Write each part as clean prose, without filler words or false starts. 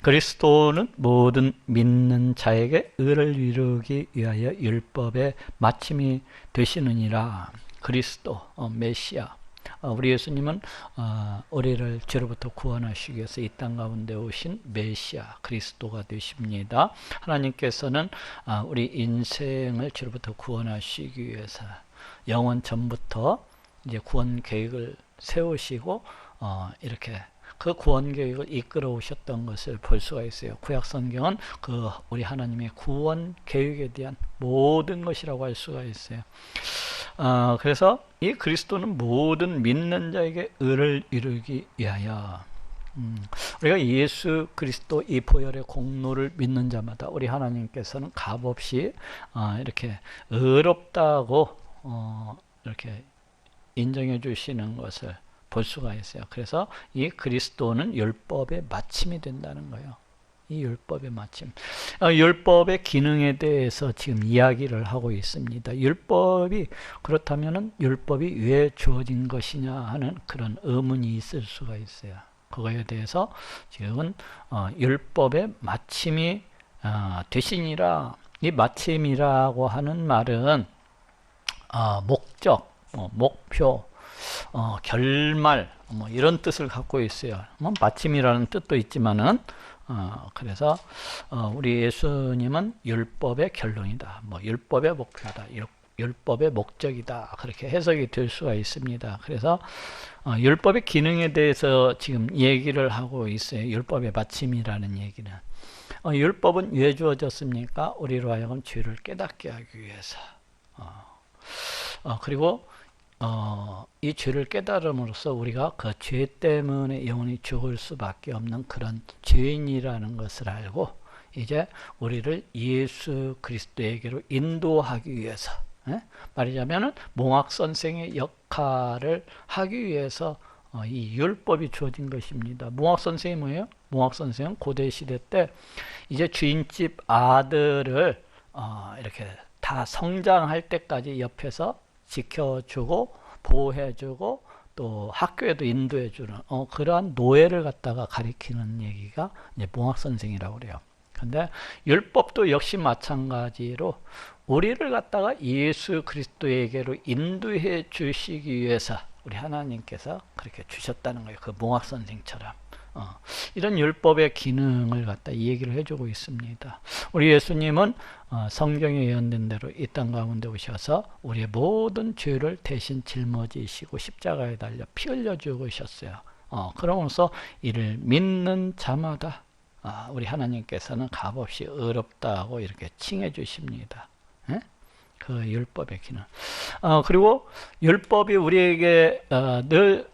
그리스도는 모든 믿는 자에게 의를 이루기 위하여 율법의 마침이 되시느니라. 그리스도, 메시아. 우리 예수님은 우리를 죄로부터 구원하시기 위해서 이 땅 가운데 오신 메시아 그리스도가 되십니다. 하나님께서는 우리 인생을 죄로부터 구원하시기 위해서 영원 전부터 이제 구원 계획을 세우시고 이렇게 그 구원 계획을 이끌어 오셨던 것을 볼 수가 있어요. 구약 성경은 그 우리 하나님의 구원 계획에 대한 모든 것이라고 할 수가 있어요. 그래서 이 그리스도는 모든 믿는 자에게 의를 이루기 위하여 우리가 예수 그리스도 이 보혈의 공로를 믿는 자마다 우리 하나님께서는 값없이 이렇게 의롭다고 이렇게 인정해 주시는 것을 볼 수가 있어요. 그래서 이 그리스도는 율법의 마침이 된다는 거예요. 이 율법의 마침. 율법의 기능에 대해서 지금 이야기를 하고 있습니다. 율법이 그렇다면은 율법이 왜 주어진 것이냐 하는 그런 의문이 있을 수가 있어요. 그거에 대해서 지금은 율법의 마침이 되시니라. 이 마침이라고 하는 말은 목적, 목표, 결말 이런 뜻을 갖고 있어요. 마침이라는 뜻도 있지만은 그래서 우리 예수님은 율법의 결론이다, 율법의 목표다, 율법의 목적이다, 그렇게 해석이 될 수가 있습니다. 그래서 율법의 기능에 대해서 지금 얘기를 하고 있어요. 율법의 마침이라는 얘기는 율법은 왜 주어졌습니까? 우리로 하여금 죄를 깨닫게 하기 위해서. 그리고 이 죄를 깨달음으로써 우리가 그 죄 때문에 영원히 죽을 수밖에 없는 그런 죄인이라는 것을 알고 이제 우리를 예수 그리스도에게로 인도하기 위해서, 말하자면은 몽학 선생의 역할을 하기 위해서 이 율법이 주어진 것입니다. 몽학 선생이 뭐예요? 몽학 선생은 고대 시대 때 이제 주인집 아들을 이렇게 다 성장할 때까지 옆에서 지켜주고 보호해주고 또 학교에도 인도해주는 그러한 노예를 갖다가 가리키는 얘기가 이제 몽학선생이라고 그래요. 근데 율법도 역시 마찬가지로 우리를 갖다가 예수 그리스도에게로 인도해 주시기 위해서 우리 하나님께서 그렇게 주셨다는 거예요. 그 몽학선생처럼. 이런 율법의 기능을 갖다 이 얘기를 해주고 있습니다. 우리 예수님은 성경에 예언된 대로 이 땅 가운데 오셔서 우리의 모든 죄를 대신 짊어지시고 십자가에 달려 피 흘려 죽으셨어요. 그러면서 이를 믿는 자마다 우리 하나님께서는 값없이 의롭다고 이렇게 칭해 주십니다. 그 율법의 기능. 그리고 율법이 우리에게 늘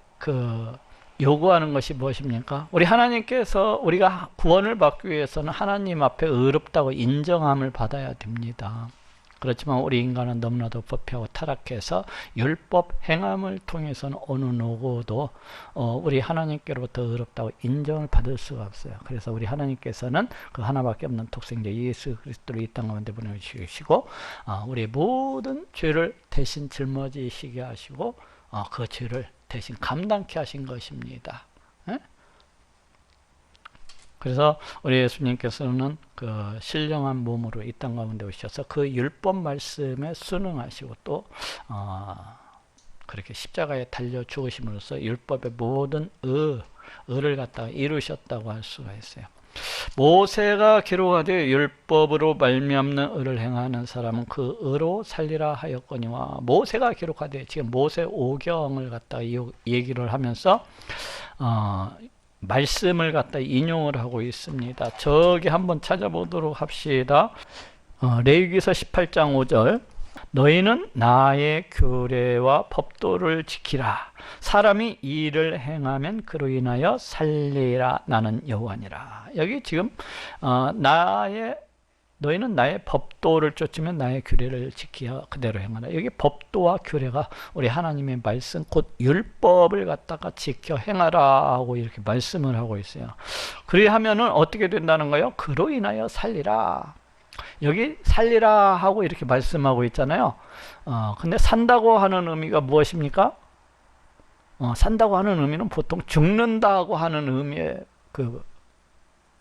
요구하는 것이 무엇입니까? 우리 하나님께서 우리가 구원을 받기 위해서는 하나님 앞에 의롭다고 인정함을 받아야 됩니다. 그렇지만 우리 인간은 너무나도 부패하고 타락해서 율법 행함을 통해서는 어느 누구도 우리 하나님께로부터 의롭다고 인정을 받을 수가 없어요. 그래서 우리 하나님께서는 그 하나밖에 없는 독생자 예수 그리스도를 이 땅 가운데 보내주시고 우리의 모든 죄를 대신 짊어지시게 하시고 그 죄를 대신 감당케 하신 것입니다. 그래서 우리 예수님께서는 그 신령한 몸으로 이 땅 가운데 오셔서 그 율법 말씀에 순응하시고 또 그렇게 십자가에 달려 죽으심으로써 율법의 모든 의를 갖다가 이루셨다고 할 수가 있어요. 모세가 기록하되 율법으로 말미암는 의를 행하는 사람은 그 의로 살리라 하였거니와, 모세가 기록하되 지금 모세 오경을 갖다가 얘기를 하면서 말씀을 갖다 인용을 하고 있습니다. 저기 한번 찾아보도록 합시다. 레위기서 18장 5절, 너희는 나의 규례와 법도를 지키라. 사람이 이 일을 행하면 그로 인하여 살리라. 나는 여호와니라. 여기 지금 너희는 나의 법도를 쫓으면 나의 규례를 지키어 그대로 행하라. 여기 법도와 규례가 우리 하나님의 말씀 곧 율법을 갖다가 지켜 행하라 하고 이렇게 말씀을 하고 있어요. 그리하면은 어떻게 된다는 거예요? 그로 인하여 살리라. 여기 살리라 하고 이렇게 말씀하고 있잖아요. 근데 산다고 하는 의미가 무엇입니까? 산다고 하는 의미는 보통 죽는다고 하는 의미의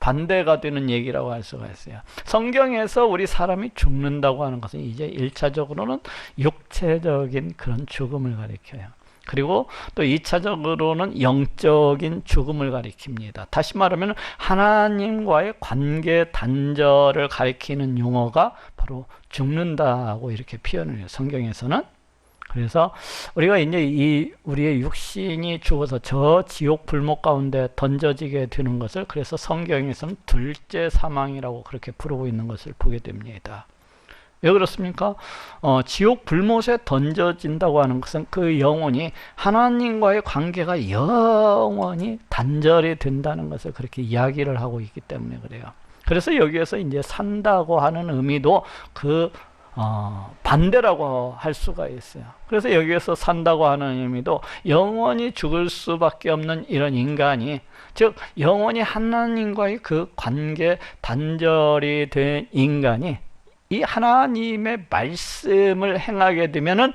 반대가 되는 얘기라고 할 수가 있어요. 성경에서 우리 사람이 죽는다고 하는 것은 이제 1차적으로는 육체적인 그런 죽음을 가리켜요. 그리고 또 2차적으로는 영적인 죽음을 가리킵니다. 다시 말하면 하나님과의 관계 단절을 가리키는 용어가 바로 죽는다고 이렇게 표현을 해요. 성경에서는. 그래서 우리가 이제 우리의 육신이 죽어서 저 지옥 불목 가운데 던져지게 되는 것을 그래서 성경에서는 둘째 사망이라고 그렇게 부르고 있는 것을 보게 됩니다. 왜 그렇습니까? 지옥 불못에 던져진다고 하는 것은 그 영혼이 하나님과의 관계가 영원히 단절이 된다는 것을 그렇게 이야기를 하고 있기 때문에 그래요. 그래서 여기에서 이제 산다고 하는 의미도 반대라고 할 수가 있어요. 그래서 여기에서 산다고 하는 의미도 영원히 죽을 수밖에 없는 이런 인간이, 즉 영원히 하나님과의 그 관계 단절이 된 인간이 이 하나님의 말씀을 행하게 되면은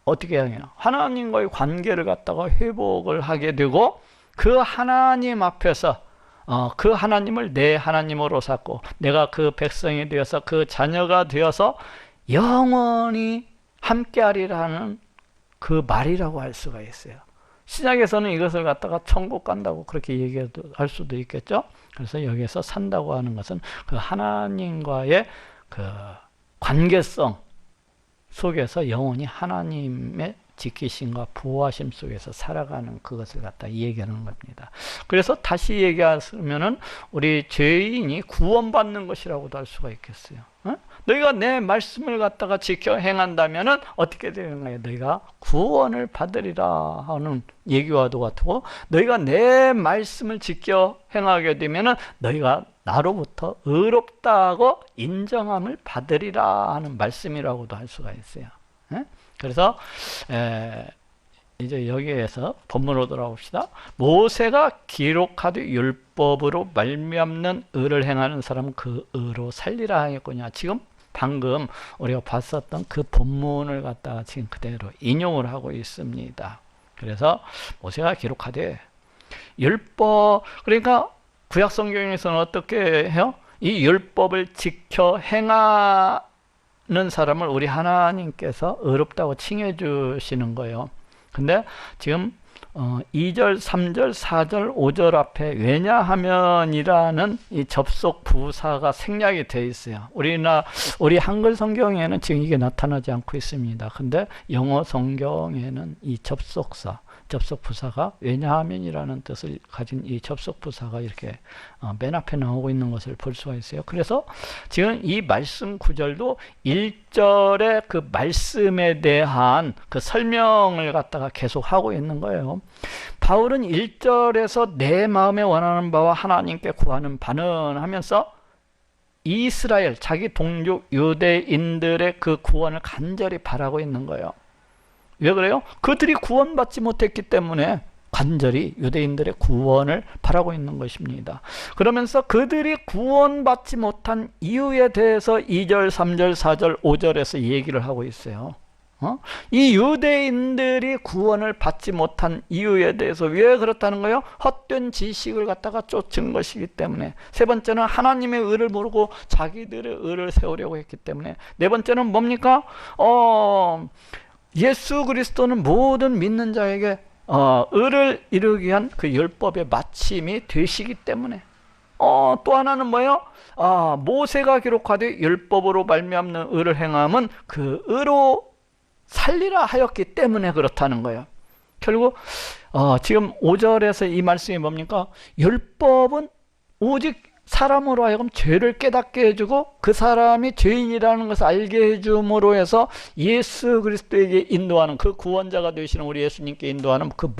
어떻게 해요? 하나님과의 관계를 갖다가 회복을 하게 되고 그 하나님 앞에서 그 하나님을 내 하나님으로 삼고 내가 그 백성이 되어서 그 자녀가 되어서 영원히 함께하리라는 그 말이라고 할 수가 있어요. 신약에서는 이것을 갖다가 천국 간다고 그렇게 얘기할 수도 있겠죠. 그래서 여기서 산다고 하는 것은 그 하나님과의 그 관계성 속에서 영원히 하나님의 지키심과 보호하심 속에서 살아가는 그것을 갖다 얘기하는 겁니다. 그래서 다시 얘기하면은 우리 죄인이 구원받는 것이라고도 할 수가 있겠어요. 너희가 내 말씀을 갖다가 지켜 행한다면은 어떻게 되는 거예요? 너희가 구원을 받으리라 하는 얘기와도 같고, 너희가 내 말씀을 지켜 행하게 되면은 너희가 나로부터 의롭다고 인정함을 받으리라 하는 말씀이라고도 할 수가 있어요. 그래서 이제 여기에서 본문으로 돌아옵시다. 모세가 기록하되 율법으로 말미암는 의를 행하는 사람은 그 의로 살리라 하였거냐. 지금 방금 우리가 봤었던 그 본문을 갖다가 지금 그대로 인용을 하고 있습니다. 그래서 모세가 기록하되 율법, 그러니까 구약 성경에서는 어떻게 해요? 이 율법을 지켜 행하는 사람을 우리 하나님께서 의롭다고 칭해 주시는 거예요. 근데 지금 2절, 3절, 4절, 5절 앞에 왜냐하면이라는 이 접속 부사가 생략이 되어 있어요. 우리 한글 성경에는 지금 이게 나타나지 않고 있습니다. 근데 영어 성경에는 이 접속 부사가 왜냐하면이라는 뜻을 가진 이 접속 부사가 이렇게 맨 앞에 나오고 있는 것을 볼 수가 있어요. 그래서 지금 이 말씀 구절도 1절의 그 말씀에 대한 그 설명을 갖다가 계속 하고 있는 거예요. 바울은 1절에서 내 마음에 원하는 바와 하나님께 구하는 바는 하면서 이스라엘, 자기 동족 유대인들의 그 구원을 간절히 바라고 있는 거예요. 왜 그래요? 그들이 구원받지 못했기 때문에 간절히 유대인들의 구원을 바라고 있는 것입니다. 그러면서 그들이 구원받지 못한 이유에 대해서 2절, 3절, 4절, 5절에서 얘기를 하고 있어요. 이 유대인들이 구원을 받지 못한 이유에 대해서 왜 그렇다는 거예요? 헛된 지식을 갖다가 쫓은 것이기 때문에. 세 번째는 하나님의 의를 모르고 자기들의 의를 세우려고 했기 때문에. 네 번째는 뭡니까? 예수 그리스도는 모든 믿는 자에게 의를 이루기 위한 그 율법의 마침이 되시기 때문에. 또 하나는 뭐예요? 모세가 기록하되 율법으로 말미암는 의를 행함은 그 의로 살리라 하였기 때문에 그렇다는 거예요. 결국 지금 5절에서 이 말씀이 뭡니까? 율법은 오직 사람으로 하여금 죄를 깨닫게 해주고 그 사람이 죄인이라는 것을 알게 해줌으로 해서 예수 그리스도에게 인도하는, 그 구원자가 되시는 우리 예수님께 인도하는 그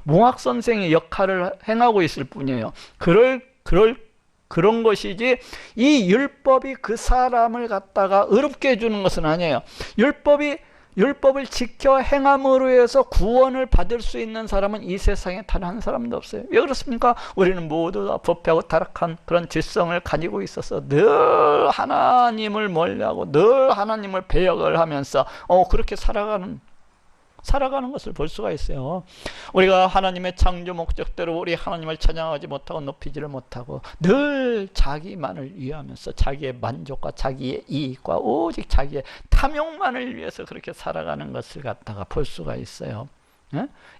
몽학 선생의 역할을 행하고 있을 뿐이에요. 그런 것이지 이 율법이 그 사람을 갖다가 의롭게 해주는 것은 아니에요. 율법을 지켜 행함으로 해서 구원을 받을 수 있는 사람은 이 세상에 단 한 사람도 없어요. 왜 그렇습니까? 우리는 모두 다 부패하고 타락한 그런 질성을 가지고 있어서 늘 하나님을 멀리하고 늘 하나님을 배역을 하면서 그렇게 살아가는 살아가는 것을 볼 수가 있어요. 우리가 하나님의 창조 목적대로 우리 하나님을 찬양하지 못하고 높이지를 못하고 늘 자기만을 위하면서 자기의 만족과 자기의 이익과 오직 자기의 탐욕만을 위해서 그렇게 살아가는 것을 갖다가 볼 수가 있어요.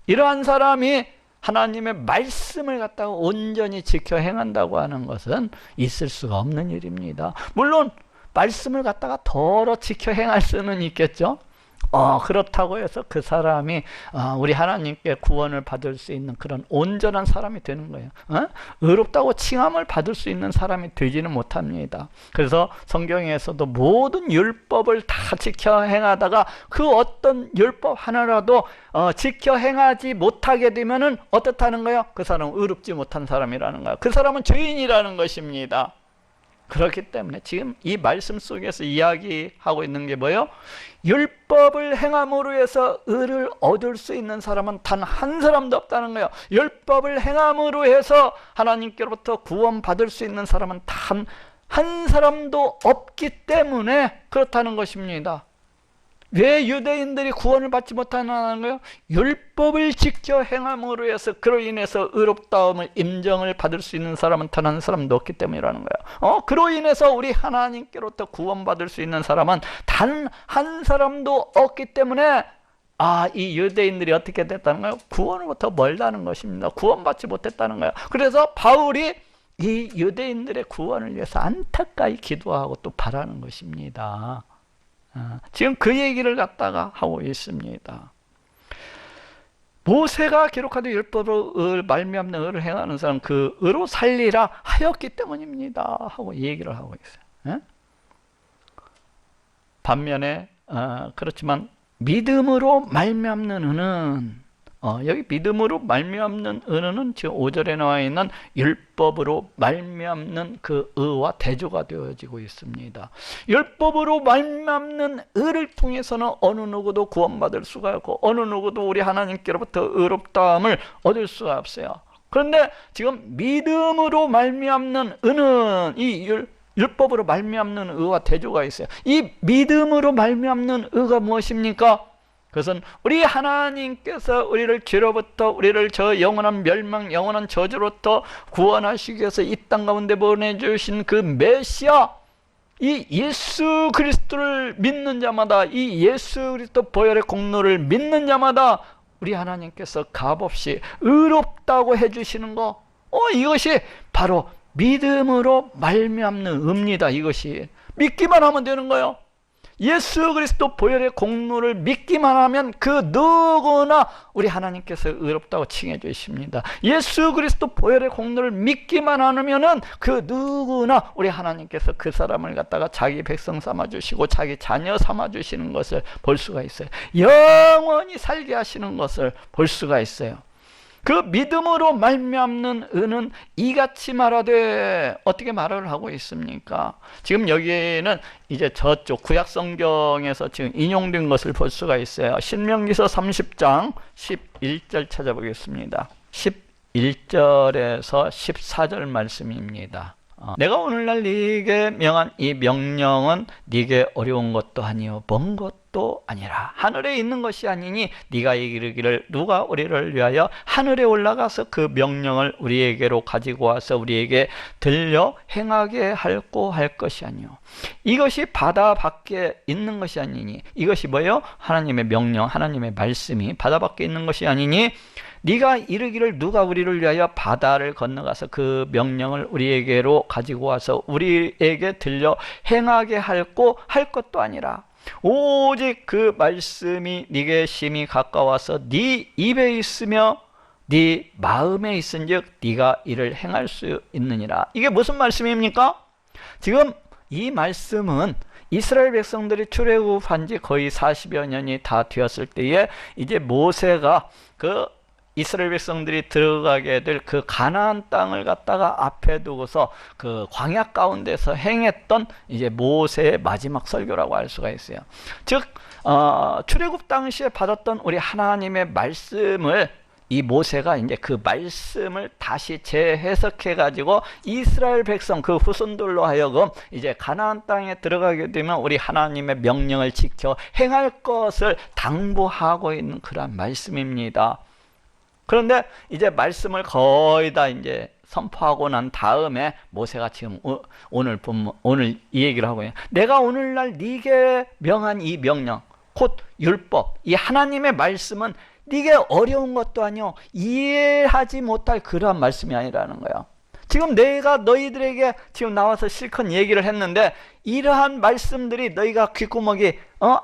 이러한 사람이 하나님의 말씀을 갖다가 온전히 지켜 행한다고 하는 것은 있을 수가 없는 일입니다. 물론 말씀을 갖다가 덜어 지켜 행할 수는 있겠죠. 그렇다고 해서 그 사람이 우리 하나님께 구원을 받을 수 있는 그런 온전한 사람이 되는 거예요. 의롭다고 칭함을 받을 수 있는 사람이 되지는 못합니다. 그래서 성경에서도 모든 율법을 다 지켜 행하다가 그 어떤 율법 하나라도 지켜 행하지 못하게 되면은 어떻다는 거예요? 그 사람은 의롭지 못한 사람이라는 거예요. 그 사람은 죄인이라는 것입니다. 그렇기 때문에 지금 이 말씀 속에서 이야기하고 있는 게 뭐예요? 율법을 행함으로 해서 의를 얻을 수 있는 사람은 단 한 사람도 없다는 거예요. 율법을 행함으로 해서 하나님께로부터 구원받을 수 있는 사람은 단 한 사람도 없기 때문에 그렇다는 것입니다. 왜 유대인들이 구원을 받지 못하는 거예요? 율법을 지켜 행함으로 해서 그로 인해서 의롭다움을 인정을 받을 수 있는 사람은 단 한 사람도 없기 때문이라는 거예요. 그로 인해서 우리 하나님께로부터 구원받을 수 있는 사람은 단 한 사람도 없기 때문에 이 유대인들이 어떻게 됐다는 거예요? 구원으로부터 멀다는 것입니다. 구원받지 못했다는 거예요. 그래서 바울이 이 유대인들의 구원을 위해서 안타까이 기도하고 또 바라는 것입니다. 지금 그 얘기를 갖다가 하고 있습니다. 모세가 기록하되 율법으로 말미암는 의를 행하는 사람 그 의로 살리라 하였기 때문입니다 하고 얘기를 하고 있어요. 반면에 그렇지만 믿음으로 말미암는 의는 여기 믿음으로 말미암는 의는 지금 5절에 나와 있는 율법으로 말미암는 그 의와 대조가 되어지고 있습니다. 율법으로 말미암는 의를 통해서는 어느 누구도 구원받을 수가 없고 어느 누구도 우리 하나님께로부터 의롭다함을 얻을 수가 없어요. 그런데 지금 믿음으로 말미암는 의는 이 율법으로 말미암는 의와 대조가 있어요. 이 믿음으로 말미암는 의가 무엇입니까? 그것은 우리 하나님께서 우리를 죄로부터 우리를 저 영원한 멸망 영원한 저주로부터 구원하시기 위해서 이 땅 가운데 보내주신 그 메시아 이 예수 그리스도를 믿는 자마다 이 예수 그리스도 보혈의 공로를 믿는 자마다 우리 하나님께서 값없이 의롭다고 해주시는 거 이것이 바로 믿음으로 말미암는 의입니다. 이것이 믿기만 하면 되는 거예요. 예수 그리스도 보혈의 공로를 믿기만 하면 그 누구나 우리 하나님께서 의롭다고 칭해 주십니다. 예수 그리스도 보혈의 공로를 믿기만 하면은 그 누구나 우리 하나님께서 그 사람을 갖다가 자기 백성 삼아 주시고 자기 자녀 삼아 주시는 것을 볼 수가 있어요. 영원히 살게 하시는 것을 볼 수가 있어요. 그 믿음으로 말미암는 의는 이같이 말하되 어떻게 말을 하고 있습니까? 지금 여기에는 이제 저쪽 구약 성경에서 지금 인용된 것을 볼 수가 있어요. 신명기서 30장 11절 찾아보겠습니다. 11절에서 14절 말씀입니다. 내가 오늘날 네게 명한 이 명령은 네게 어려운 것도 아니요 먼 것도 아니라 하늘에 있는 것이 아니니 네가 이르기를 누가 우리를 위하여 하늘에 올라가서 그 명령을 우리에게로 가지고 와서 우리에게 들려 행하게 할고 할 것이 아니요 이것이 바다 밖에 있는 것이 아니니 이것이 뭐예요? 하나님의 명령 하나님의 말씀이 바다 밖에 있는 것이 아니니 네가 이르기를 누가 우리를 위하여 바다를 건너가서 그 명령을 우리에게로 가지고 와서 우리에게 들려 행하게 할고 할 것도 아니라 오직 그 말씀이 네게 심히 가까워서 네 입에 있으며 네 마음에 있은즉 네가 이를 행할 수 있느니라. 이게 무슨 말씀입니까? 지금 이 말씀은 이스라엘 백성들이 출애굽한 지 거의 40여 년이 다 되었을 때에 이제 모세가 그 이스라엘 백성들이 들어가게 될 그 가나안 땅을 갖다가 앞에 두고서 그 광야 가운데서 행했던 이제 모세의 마지막 설교라고 할 수가 있어요. 즉 출애굽 당시에 받았던 우리 하나님의 말씀을 이 모세가 이제 그 말씀을 다시 재해석해 가지고 이스라엘 백성 그 후손들로 하여금 이제 가나안 땅에 들어가게 되면 우리 하나님의 명령을 지켜 행할 것을 당부하고 있는 그러한 말씀입니다. 그런데 이제 말씀을 거의 다 이제 선포하고 난 다음에 모세가 지금 오늘 이 얘기를 하고 있어요. 내가 오늘날 네게 명한 이 명령, 곧 율법, 이 하나님의 말씀은 네게 어려운 것도 아니요 이해하지 못할 그러한 말씀이 아니라는 거예요. 지금 내가 너희들에게 지금 나와서 실컷 얘기를 했는데 이러한 말씀들이 너희가 귓구멍이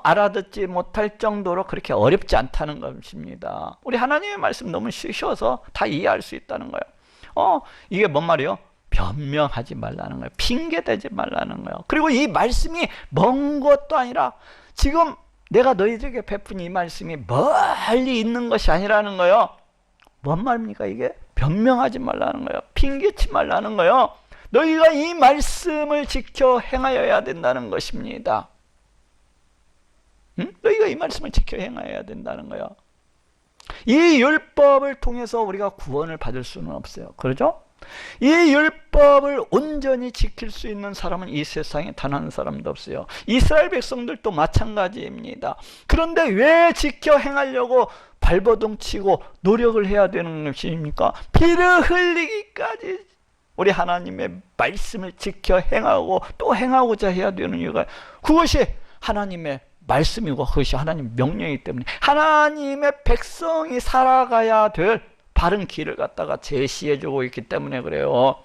알아듣지 못할 정도로 그렇게 어렵지 않다는 것입니다. 우리 하나님의 말씀 너무 쉬워서 다 이해할 수 있다는 거예요. 이게 뭔 말이에요? 변명하지 말라는 거예요. 핑계대지 말라는 거예요. 그리고 이 말씀이 먼 것도 아니라 지금 내가 너희들에게 베푼 이 말씀이 멀리 있는 것이 아니라는 거예요. 뭔 말입니까 이게? 변명하지 말라는 거예요. 핑계치 말라는 거예요. 너희가 이 말씀을 지켜 행하여야 된다는 것입니다. 너희가 이 말씀을 지켜 행하여야 된다는 거예요. 이 율법을 통해서 우리가 구원을 받을 수는 없어요. 그렇죠? 이 율법을 온전히 지킬 수 있는 사람은 이 세상에 단 한 사람도 없어요. 이스라엘 백성들도 마찬가지입니다. 그런데 왜 지켜 행하려고 발버둥 치고 노력을 해야 되는 것입니까? 피를 흘리기까지 우리 하나님의 말씀을 지켜 행하고 또 행하고자 해야 되는 이유가 그것이 하나님의 말씀이고 그것이 하나님의 명령이기 때문에 하나님의 백성이 살아가야 될 바른 길을 갖다가 제시해주고 있기 때문에 그래요.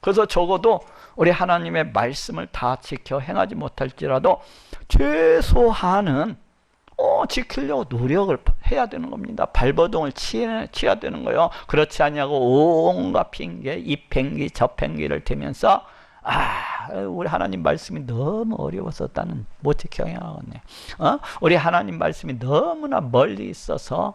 그래서 적어도 우리 하나님의 말씀을 다 지켜 행하지 못할지라도 최소한은 지키려고 노력을 해야 되는 겁니다. 발버둥을 치야 되는 거예요. 그렇지 않냐고 온갖 핑계, 이 핑계 저 핑계를 대면서 우리 하나님 말씀이 너무 어려워서 나는 못 지켜 행하겠네. 우리 하나님 말씀이 너무나 멀리 있어서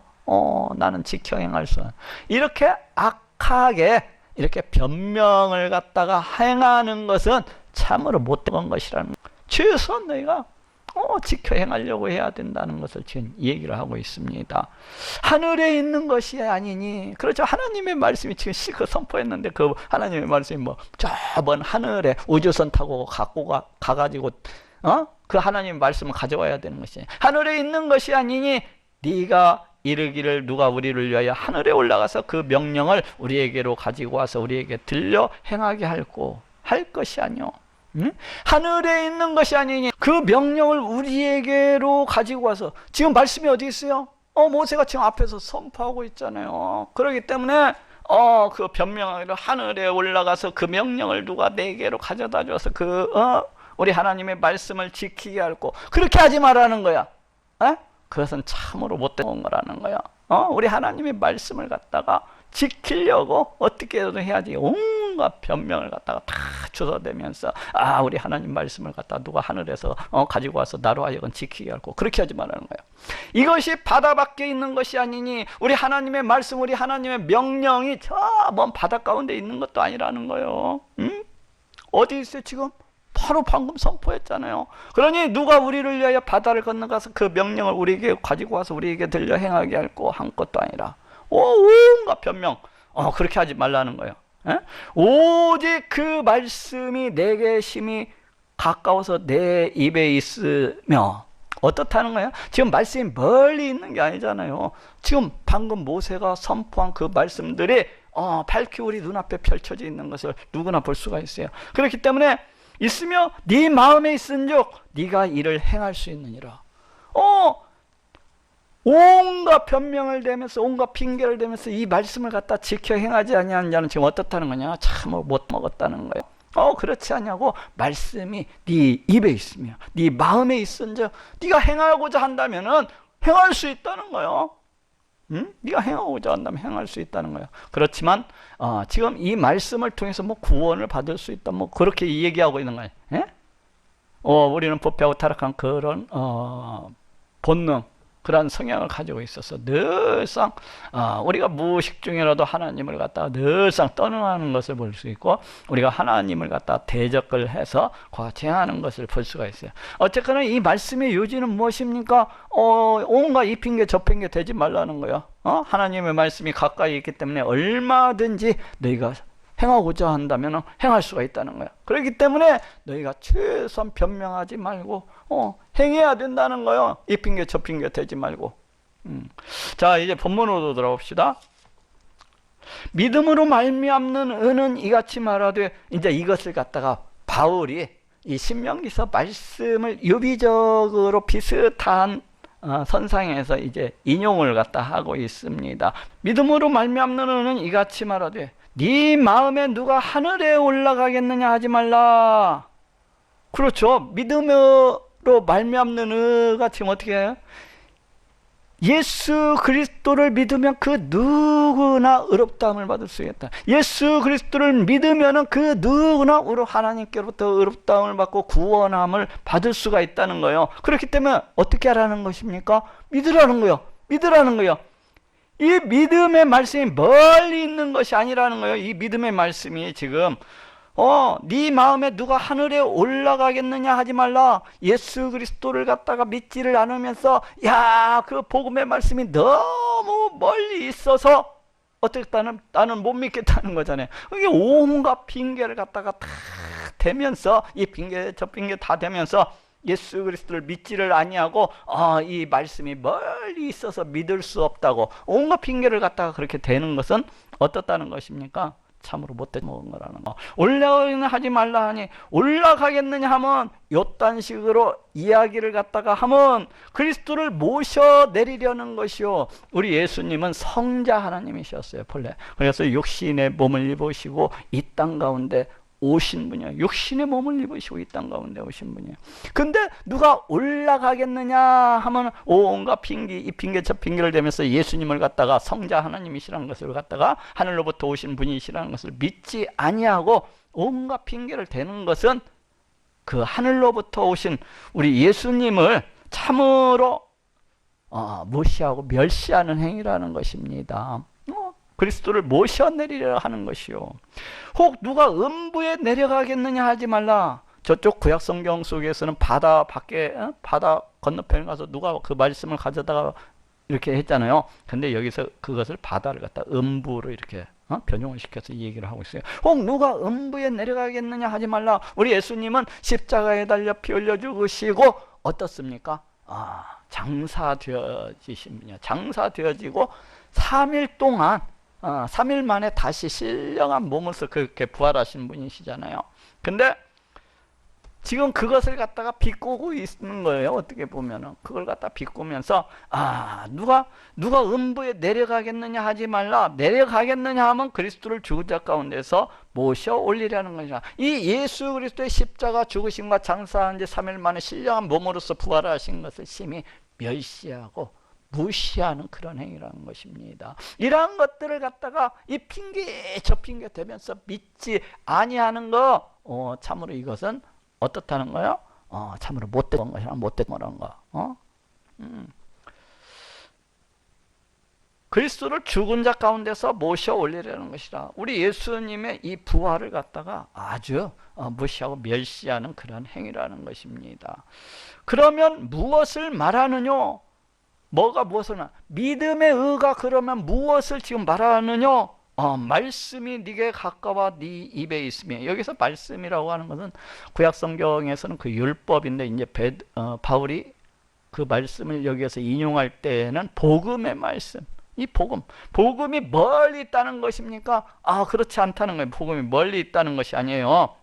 나는 지켜 행할 수 없어. 이렇게 악하게 이렇게 변명을 갖다가 행하는 것은 참으로 못된 것이라는 거예요. 최소한 너희가 지켜 행하려고 해야 된다는 것을 지금 얘기를 하고 있습니다. 하늘에 있는 것이 아니니, 그렇죠. 하나님의 말씀이 지금 실컷 선포했는데 그 하나님의 말씀이 저번 하늘에 우주선 타고 가가지고 그 하나님의 말씀을 가져와야 되는 것이 하늘에 있는 것이 아니니 네가 이르기를 누가 우리를 위하여 하늘에 올라가서 그 명령을 우리에게로 가지고 와서 우리에게 들려 행하게 할 것이 아니오. 하늘에 있는 것이 아니니 그 명령을 우리에게로 가지고 와서 지금 말씀이 어디 있어요? 모세가 지금 앞에서 선포하고 있잖아요. 그렇기 때문에 그 변명하기로 하늘에 올라가서 그 명령을 누가 내게로 가져다 줘서 우리 하나님의 말씀을 지키게 할고 그렇게 하지 말라는 거야. 그것은 참으로 못된 거라는 거야. 우리 하나님의 말씀을 갖다가 지키려고 어떻게든 해야지 온갖 변명을 갖다가 다 주워대면서 우리 하나님 말씀을 갖다가 누가 하늘에서 가지고 와서 나로 하여금 지키게 하고 그렇게 하지 말라는 거예요. 이것이 바다 밖에 있는 것이 아니니 우리 하나님의 말씀, 우리 하나님의 명령이 저 먼 바다 가운데 있는 것도 아니라는 거예요. 어디 있어요 지금? 바로 방금 선포했잖아요. 그러니 누가 우리를 위하여 바다를 건너가서 그 명령을 우리에게 가지고 와서 우리에게 들려 행하게 할고 한 것도 아니라 온갖 변명 그렇게 하지 말라는 거예요. 오직 그 말씀이 내게 심히 가까워서 내 입에 있으며 어떻다는 거예요? 지금 말씀이 멀리 있는 게 아니잖아요. 지금 방금 모세가 선포한 그 말씀들이 밝히 우리 눈앞에 펼쳐져 있는 것을 누구나 볼 수가 있어요. 그렇기 때문에 있으며 네 마음에 있은즉 네가 이를 행할 수 있느니라. 온갖 변명을 대면서 온갖 핑계를 대면서 이 말씀을 갖다 지켜 행하지 아니하는 자는 지금 어떻다는 거냐? 참 못 먹었다는 거예요. 그렇지 않냐고. 말씀이 네 입에 있으며 네 마음에 있은즉 네가 행하고자 한다면은 행할 수 있다는 거예요. 네가 행하고자 한다면 행할 수 있다는 거예요. 그렇지만 지금 이 말씀을 통해서 구원을 받을 수 있다 그렇게 얘기하고 있는 거예요. 우리는 부패하고 타락한 그런 본능, 그러한 성향을 가지고 있어서 늘상 우리가 무의식 중이라도 하나님을 갖다가 늘상 떠나는 것을 볼 수 있고, 우리가 하나님을 갖다가 대적을 해서 과체하는 것을 볼 수가 있어요. 어쨌거나 이 말씀의 요지는 무엇입니까? 온갖 이 핑계 저 핑계 대지 말라는 거예요. 하나님의 말씀이 가까이 있기 때문에 얼마든지 너희가 행하고자 한다면 행할 수가 있다는 거야. 그렇기 때문에 너희가 최소한 변명하지 말고 행해야 된다는 거예요. 이 핑계 저 핑계 대지 말고. 자, 이제 본문으로 돌아옵시다. 믿음으로 말미암는 은은 이같이 말하되, 이제 이것을 갖다가 바울이 이 신명기서 말씀을 유비적으로 비슷한 선상에서 이제 인용을 갖다 하고 있습니다. 믿음으로 말미암는 은은 이같이 말하되 네 마음에 누가 하늘에 올라가겠느냐 하지 말라. 그렇죠. 믿음으로 말미암는 의가 지금 어떻게 해요? 예수 그리스도를 믿으면 그 누구나 의롭다함을 받을 수 있다. 예수 그리스도를 믿으면 그 누구나 하나님께로부터 의롭다함을 받고 구원함을 받을 수가 있다는 거예요. 그렇기 때문에 어떻게 하라는 것입니까? 믿으라는 거예요. 믿으라는 거예요. 이 믿음의 말씀이 멀리 있는 것이 아니라는 거예요. 이 믿음의 말씀이 지금 네 마음에 누가 하늘에 올라가겠느냐 하지 말라. 예수 그리스도를 갖다가 믿지를 않으면서 그 복음의 말씀이 너무 멀리 있어서 어떻게 나는 못 믿겠다는 거잖아요. 이게 온갖 핑계를 갖다가 다 대면서 이 핑계 저 핑계 다 대면서 예수 그리스도를 믿지를 아니하고 이 말씀이 멀리 있어서 믿을 수 없다고 온갖 핑계를 갖다가 그렇게 대는 것은 어떻다는 것입니까? 참으로 못돼 먹은 거라는 거. 올라가기는 하지 말라 하니, 올라가겠느냐 하면 요딴 식으로 이야기를 갖다가 하면 그리스도를 모셔 내리려는 것이요. 우리 예수님은 성자 하나님이셨어요, 본래. 그래서 육신의 몸을 입으시고 이 땅 가운데 오신 분이에요. 육신의 몸을 입으시고 이 땅 가운데 오신 분이에요. 근데 누가 올라가겠느냐 하면 온갖 핑계, 이 핑계 저 핑계를 대면서 예수님을 갖다가 성자 하나님이시라는 것을 갖다가 하늘로부터 오신 분이시라는 것을 믿지 아니하고 온갖 핑계를 대는 것은 그 하늘로부터 오신 우리 예수님을 참으로 무시하고 멸시하는 행위라는 것입니다. 그리스도를 모셔내리려 하는 것이요. 혹 누가 음부에 내려가겠느냐 하지 말라. 저쪽 구약 성경 속에서는 바다 밖에 바다 건너편에 가서 누가 그 말씀을 가져다가 이렇게 했잖아요. 근데 여기서 그것을 바다를 갖다 음부로 이렇게 변형을 시켜서 이 얘기를 하고 있어요. 혹 누가 음부에 내려가겠느냐 하지 말라. 우리 예수님은 십자가에 달려 피 흘려 죽으시고 어떻습니까? 장사되어지신 분이야. 장사되어지고 3일 동안 3일 만에 다시 신령한 몸으로서 그렇게 부활하신 분이시잖아요. 근데 지금 그것을 갖다가 비꼬고 있는 거예요. 어떻게 보면은 그걸 갖다 비꼬면서 누가 음부에 내려가겠느냐 하지 말라. 내려가겠느냐 하면 그리스도를 죽은 자 가운데서 모셔 올리려는 것이라. 이 예수 그리스도의 십자가 죽으심과 장사한 지 3일 만에 신령한 몸으로서 부활하신 것을 심히 멸시하고 무시하는 그런 행위라는 것입니다. 이러한 것들을 갖다가 이 핑계 저 핑계 대면서 믿지 아니하는 거 참으로 이것은 어떻다는 거요? 참으로 못된 것이라 못된 거라는 거. 그리스도를 죽은 자 가운데서 모셔 올리려는 것이라. 우리 예수님의 이 부활을 갖다가 아주 무시하고 멸시하는 그런 행위라는 것입니다. 그러면 무엇을 말하느냐? 뭐가 무엇을 말하느냐? 믿음의 의가 그러면 무엇을 지금 말하느냐? 말씀이 네게 가까워 네 입에 있으며. 여기서 말씀이라고 하는 것은 구약 성경에서는 그 율법인데 이제 바울이 그 말씀을 여기에서 인용할 때에는 복음의 말씀, 이 복음이 멀리 있다는 것입니까? 그렇지 않다는 거예요. 복음이 멀리 있다는 것이 아니에요.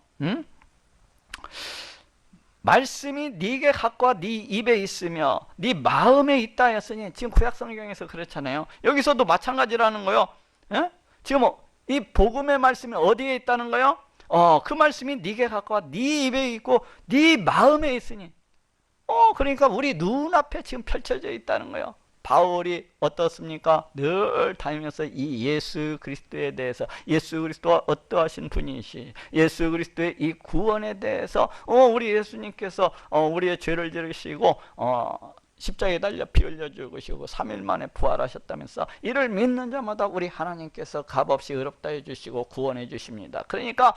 말씀이 네게 가까워 네 입에 있으며 네 마음에 있다 했으니, 지금 구약 성경에서 그렇잖아요. 여기서도 마찬가지라는 거예요. 지금 이 복음의 말씀이 어디에 있다는 거예요? 그 말씀이 네게 가까워 네 입에 있고 네 마음에 있으니. 그러니까 우리 눈앞에 지금 펼쳐져 있다는 거예요. 바울이 어떻습니까? 늘 다니면서 이 예수 그리스도에 대해서, 예수 그리스도가 어떠하신 분이시, 예수 그리스도의 이 구원에 대해서 우리 예수님께서 우리의 죄를 지르시고 십자가에 달려 피 흘려 죽으시고 3일 만에 부활하셨다면서 이를 믿는 자마다 우리 하나님께서 값없이 의롭다 해주시고 구원해 주십니다. 그러니까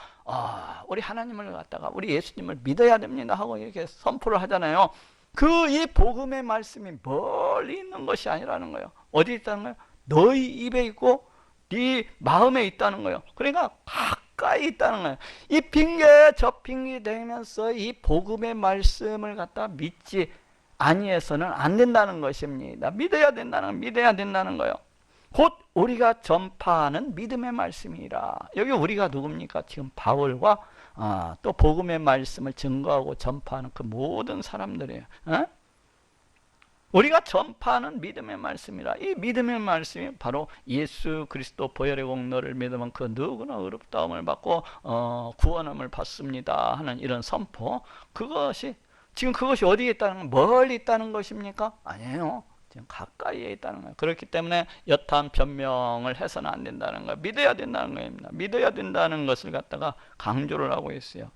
우리 하나님을 갖다가 우리 예수님을 믿어야 됩니다 하고 이렇게 선포를 하잖아요. 그 이 복음의 말씀이 멀리 있는 것이 아니라는 거예요. 어디 있다는 거예요? 너희 입에 있고 네 마음에 있다는 거예요. 그러니까 가까이 있다는 거예요. 이 핑계 저 핑계 대면서 이 복음의 말씀을 갖다 믿지 아니해서는 안 된다는 것입니다. 믿어야 된다는 거예요. 곧 우리가 전파하는 믿음의 말씀이라. 여기 우리가 누굽니까? 지금 바울과 또 복음의 말씀을 증거하고 전파하는 그 모든 사람들이에요. 우리가 전파하는 믿음의 말씀이라. 이 믿음의 말씀이 바로 예수 그리스도 보혈의 공로를 믿으면 그 누구나 의롭다함을 받고 구원함을 받습니다 하는 이런 선포. 그것이 어디에 있다는 거예요? 멀리 있다는 것입니까? 아니에요. 지금 가까이에 있다는 거예요. 그렇기 때문에 여탄 변명을 해서는 안 된다는 거예요. 믿어야 된다는 겁니다. 믿어야 된다는 것을 갖다가 강조를 하고 있어요.